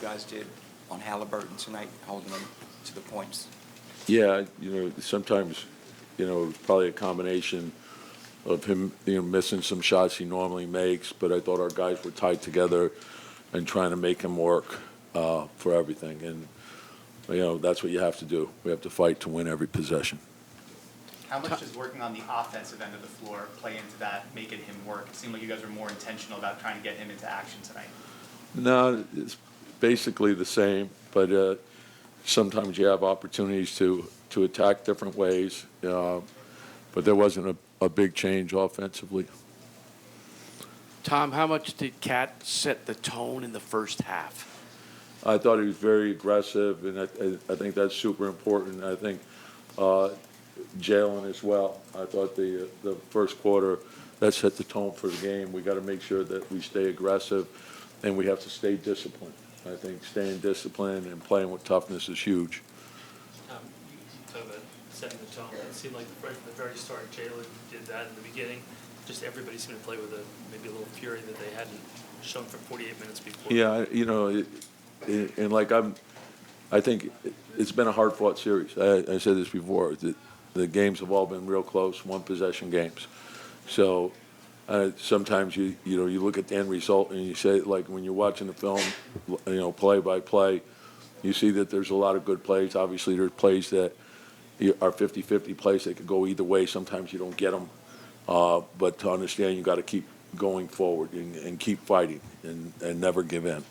guys did on Halliburton tonight, holding him to the points? Yeah, sometimes, it's probably a combination of him, missing some shots he normally makes, but I thought our guys were tied together and trying to make him work for everything. And, that's what you have to do. We have to fight to win every possession. How much does working on the offensive end of the floor play into that, making him work? It seemed like you guys were more intentional about trying to get him into action tonight. No, it's basically the same, but sometimes you have opportunities to attack different ways, but there wasn't a big change offensively. Tom, how much did Cat set the tone in the first half? I thought he was very aggressive, and I think that's super important. I think Jalen as well. I thought the first quarter, that set the tone for the game. We got to make sure that we stay aggressive, and we have to stay disciplined. I think staying disciplined and playing with toughness is huge. You talk about setting the tone. It seemed like right from the very start, Jalen did that in the beginning. Just everybody seemed to play with maybe a little fury that they hadn't shown for 48 minutes before. Yeah, and like I think it's been a hard-fought series. I said this before. The games have all been real close, one-possession games. So sometimes you look at the end result and you say, like when you're watching the film, play by play, you see that there's a lot of good plays. Obviously, there's plays that are 50-50 plays that could go either way. Sometimes you don't get them, but to understand, you got to keep going forward and keep fighting and never give in.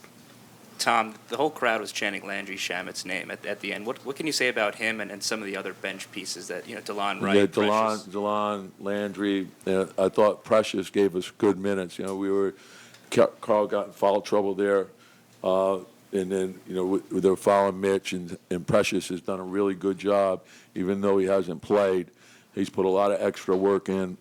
Tom, the whole crowd was chanting Landry Shamit's name at the end. What can you say about him and some of the other bench pieces that, DeLon Wright, Yeah, Precious? DeLon, Landry. I thought Precious gave us good minutes. Carl got in foul trouble there, and then they were fouling Mitch, and Precious has done a really good job, even though he hasn't played. He's put a lot of extra work in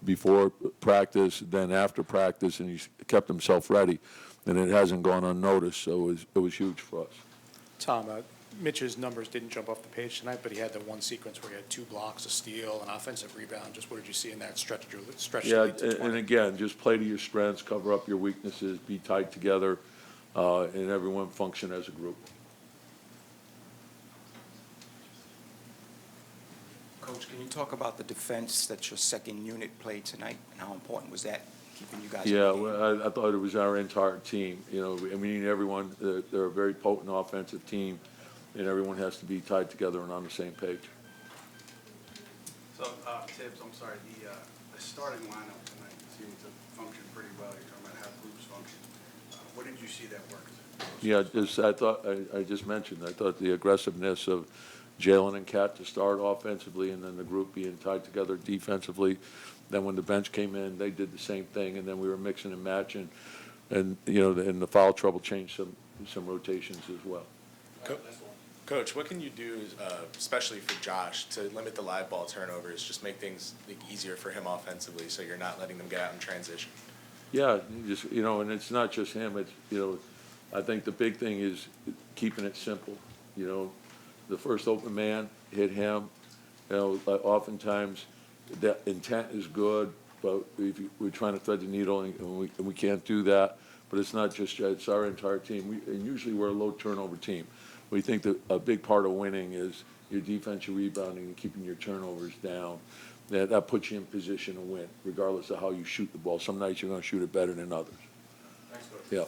before practice, then after practice, and he's kept himself ready. And it hasn't gone unnoticed, so it was huge for us. Tom, Mitch's numbers didn't jump off the page tonight, but he had the one sequence where he had 2 blocks, a steal, an offensive rebound. Just what did you see in that stretch? Yeah, and again, just play to your strengths, cover up your weaknesses, be tight together, and everyone function as a group. Coach, can you talk about the defense that your second unit played tonight, and how important was that, keeping you guys in the Yeah, game? well, I thought it was our entire team. Everyone, they're a very potent offensive team, and everyone has to be tied together and on the same page. So, Tibbs, I'm sorry, the starting lineup tonight seemed to function pretty well. You're talking about how groups function. What did you see that worked? Yeah, I just mentioned, I thought the aggressiveness of Jalen and Cat to start offensively, and then the group being tied together defensively. Then when the bench came in, they did the same thing, and then we were mixing and matching, and and the foul trouble changed some rotations as well. Coach, what can you do, especially for Josh, to limit the live ball turnovers, just make things easier for him offensively, so you're not letting them get out in transition? Yeah, and it's not just him. It's I think the big thing is keeping it simple. The first open man hit him. Oftentimes the intent is good, but we're trying to thread the needle, and we can't do that. But it's not just Jed, it's our entire team. And usually we're a low turnover team. We think that a big part of winning is your defense, your rebounding, and keeping your turnovers down. That puts you in position to win, regardless of how you shoot the ball. Some nights you're going to shoot it better than others. Thanks, Coach. Yeah.